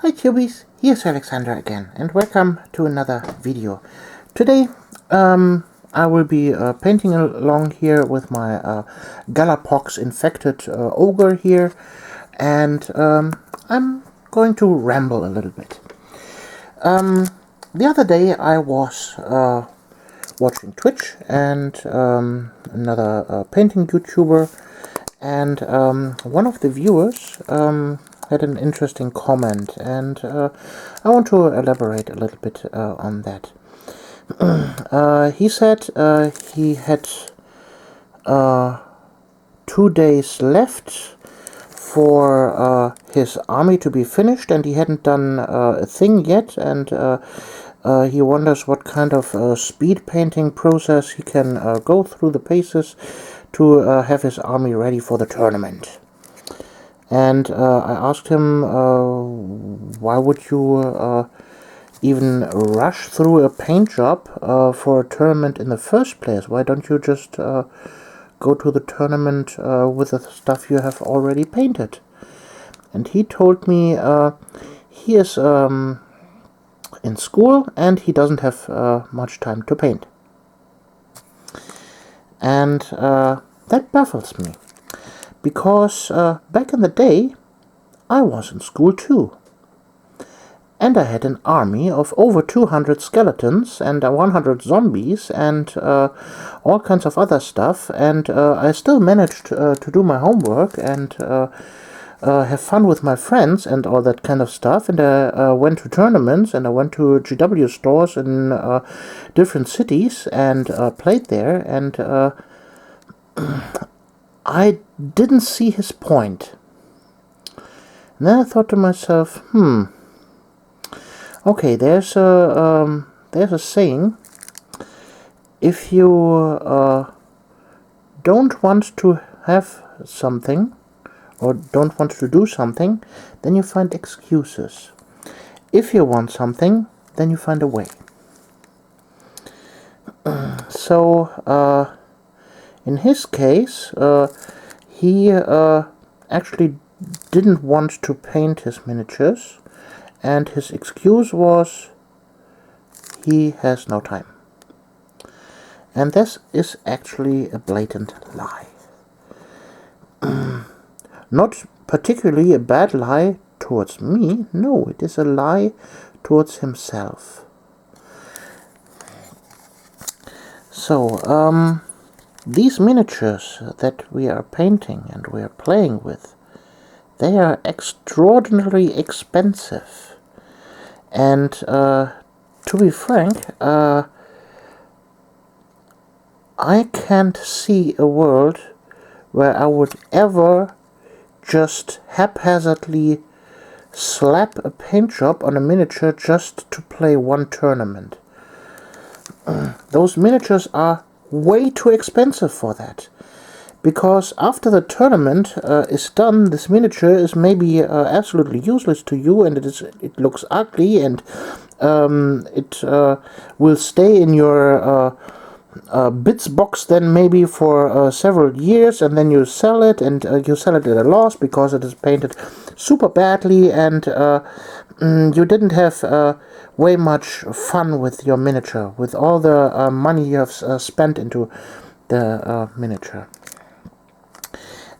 Hi Cubies, here's Alexander again, and welcome to another video. Today, I will be painting along here with my Galapox infected ogre here, and I'm going to ramble a little bit. The other day I was watching Twitch and another painting YouTuber, and one of the viewers had an interesting comment, and I want to elaborate a little bit on that. He said he had 2 days left for his army to be finished, and he hadn't done a thing yet, and he wonders what kind of speed painting process he can go through the paces to have his army ready for the tournament. And I asked him, why would you even rush through a paint job for a tournament in the first place? Why don't you just go to the tournament with the stuff you have already painted? And he told me he is in school and he doesn't have much time to paint. And that baffles me, because back in the day I was in school too. And I had an army of over 200 skeletons and 100 zombies and all kinds of other stuff, and I still managed to do my homework and have fun with my friends and all that kind of stuff, and I went to tournaments, and I went to GW stores in different cities and played there, and I didn't see his point. And then I thought to myself, okay, there's a saying: if you don't want to have something or don't want to do something, then you find excuses. If you want something, then you find a way. So in his case, he actually didn't want to paint his miniatures, and his excuse was he has no time. And this is actually a blatant lie. Not particularly a bad lie towards me, no, it is a lie towards himself. So, these miniatures that we are painting and we are playing with, they are extraordinarily expensive. And to be frank, I can't see a world where I would ever just haphazardly slap a paint job on a miniature just to play one tournament. Those miniatures are way too expensive for that. Because after the tournament is done, this miniature is maybe absolutely useless to you, and it looks ugly, and it will stay in your bits box then maybe for several years, and then you sell it, and you sell it at a loss because it is painted super badly, and you didn't have way much fun with your miniature, with all the money you have spent into the miniature.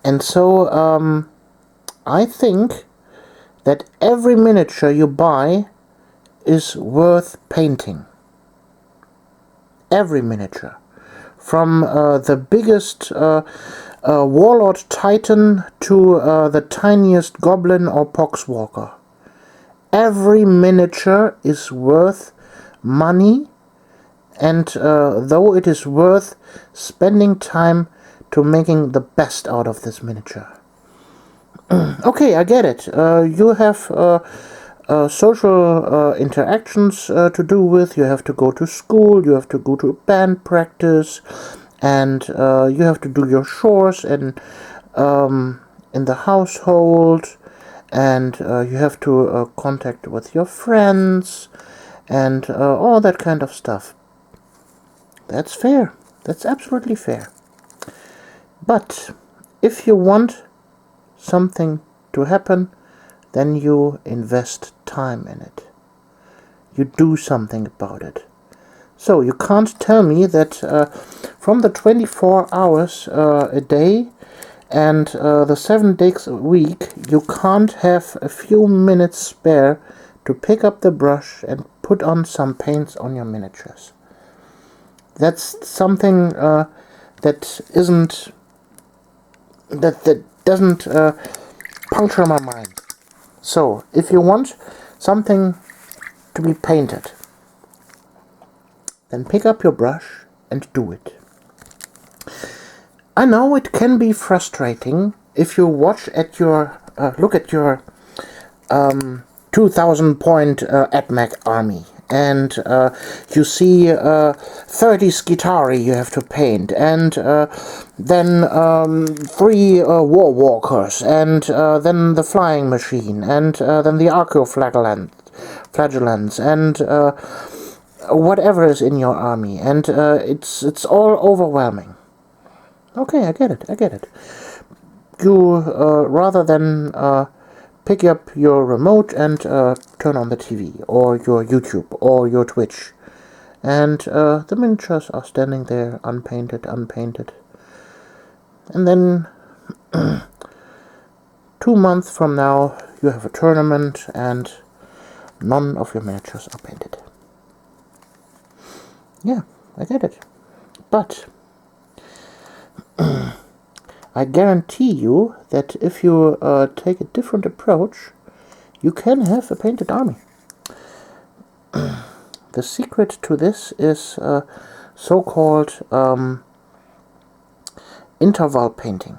And so I think that every miniature you buy is worth painting. Every miniature. From the biggest Warlord Titan to the tiniest Goblin or Poxwalker. Every miniature is worth money, and though it is worth spending time to making the best out of this miniature. Okay, I get it. You have social interactions to do with. You have to go to school, you have to go to band practice, and you have to do your chores and in the household, and you have to contact with your friends, and all that kind of stuff. That's fair. That's absolutely fair. But if you want something to happen, then you invest time in it. You do something about it. So you can't tell me that from the 24 hours a day and the 7 days a week, you can't have a few minutes spare to pick up the brush and put on some paints on your miniatures. That's something that doesn't puncture my mind. So, if you want something to be painted, then pick up your brush and do it. I know it can be frustrating if you look at your 2000 point AdMech army, and you see 30 Skitarii you have to paint, and then 3 War Walkers, and then the Flying Machine, and then the Archaeoflagellants, and whatever is in your army, and it's all overwhelming. Okay, I get it. You, rather than pick up your remote and turn on the TV, or your YouTube, or your Twitch, and the miniatures are standing there, unpainted, and then 2 months from now, you have a tournament, and none of your miniatures are painted. Yeah, I get it. But I guarantee you that if you take a different approach, you can have a painted army. The secret to this is so-called interval painting.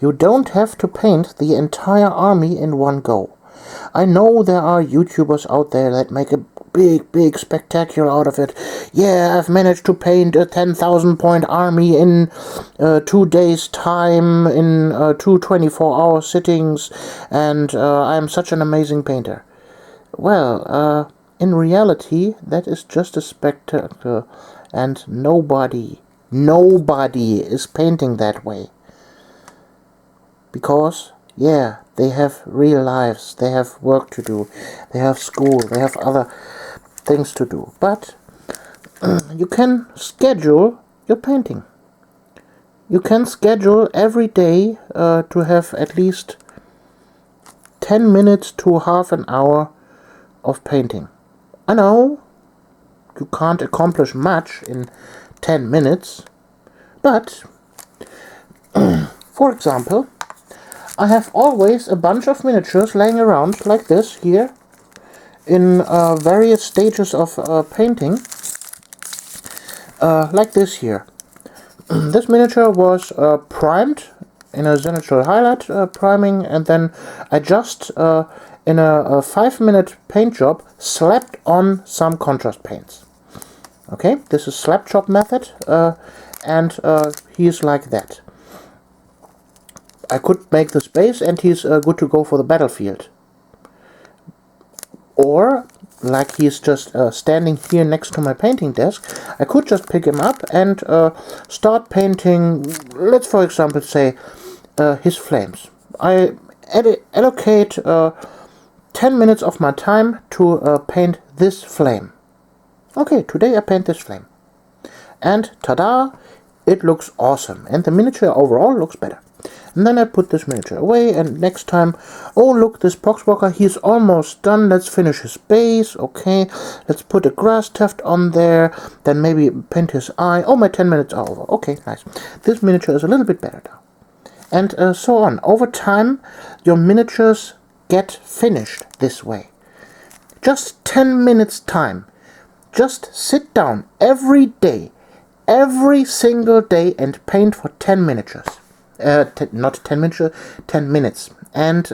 You don't have to paint the entire army in one go. I know there are YouTubers out there that make a big spectacular out of it. Yeah, I've managed to paint a 10,000 point army in 2 days time, in 2 24-hour sittings, and I'm such an amazing painter. Well, in reality, that is just a spectacle, and nobody is painting that way. Because, yeah, they have real lives, they have work to do, they have school, they have other things to do. But you can schedule your painting. You can schedule every day to have at least 10 minutes to half an hour of painting. I know you can't accomplish much in 10 minutes, but for example, I have always a bunch of miniatures laying around like this here, in various stages of painting, like this here. This miniature was primed in a Zenithal highlight priming, and then I just in a 5-minute paint job slapped on some contrast paints. Okay, this is slap chop method, and he's like that. I could make the space, and he's good to go for the battlefield. Or, like he's just standing here next to my painting desk, I could just pick him up and start painting, let's for example say, his flames. I allocate 10 minutes of my time to paint this flame. Okay, today I paint this flame. And ta-da! It looks awesome, and the miniature overall looks better. And then I put this miniature away, and next time, oh look, this Poxwalker, he's almost done, let's finish his base, okay, let's put a grass tuft on there, then maybe paint his eye, oh my 10 minutes are over, okay, nice. This miniature is a little bit better now. And so on. Over time, your miniatures get finished this way. Just 10 minutes time. Just sit down every day, every single day, and paint for 10 miniatures. Not 10 miniatures, 10 minutes. And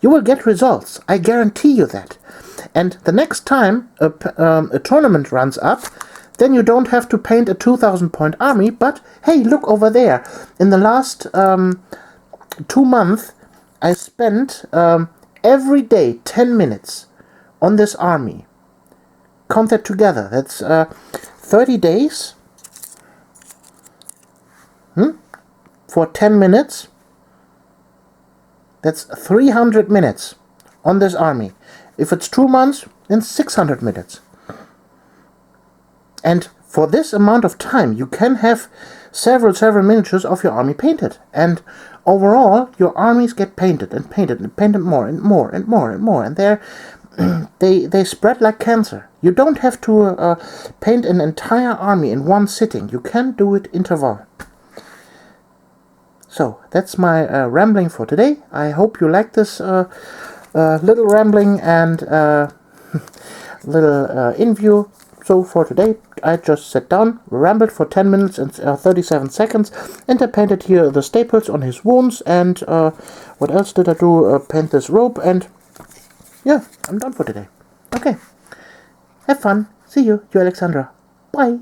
you will get results. I guarantee you that. And the next time a tournament runs up, then you don't have to paint a 2,000 point army, but hey, look over there. In the last 2 months, I spent every day 10 minutes on this army. Count that together. That's 30 days for 10 minutes. That's 300 minutes on this army. If it's 2 months, then 600 minutes. And for this amount of time, you can have several miniatures of your army painted. And overall, your armies get painted and painted and painted more and more and more and more. And they spread like cancer. You don't have to paint an entire army in one sitting. You can do it interval. So, that's my rambling for today. I hope you like this little rambling and little interview. So for today, I just sat down, rambled for 10 minutes and 37 seconds, and I painted here the staples on his wounds, and what else did I do? Paint this rope, and yeah, I'm done for today. Okay, have fun. See you, Alexandra. Bye.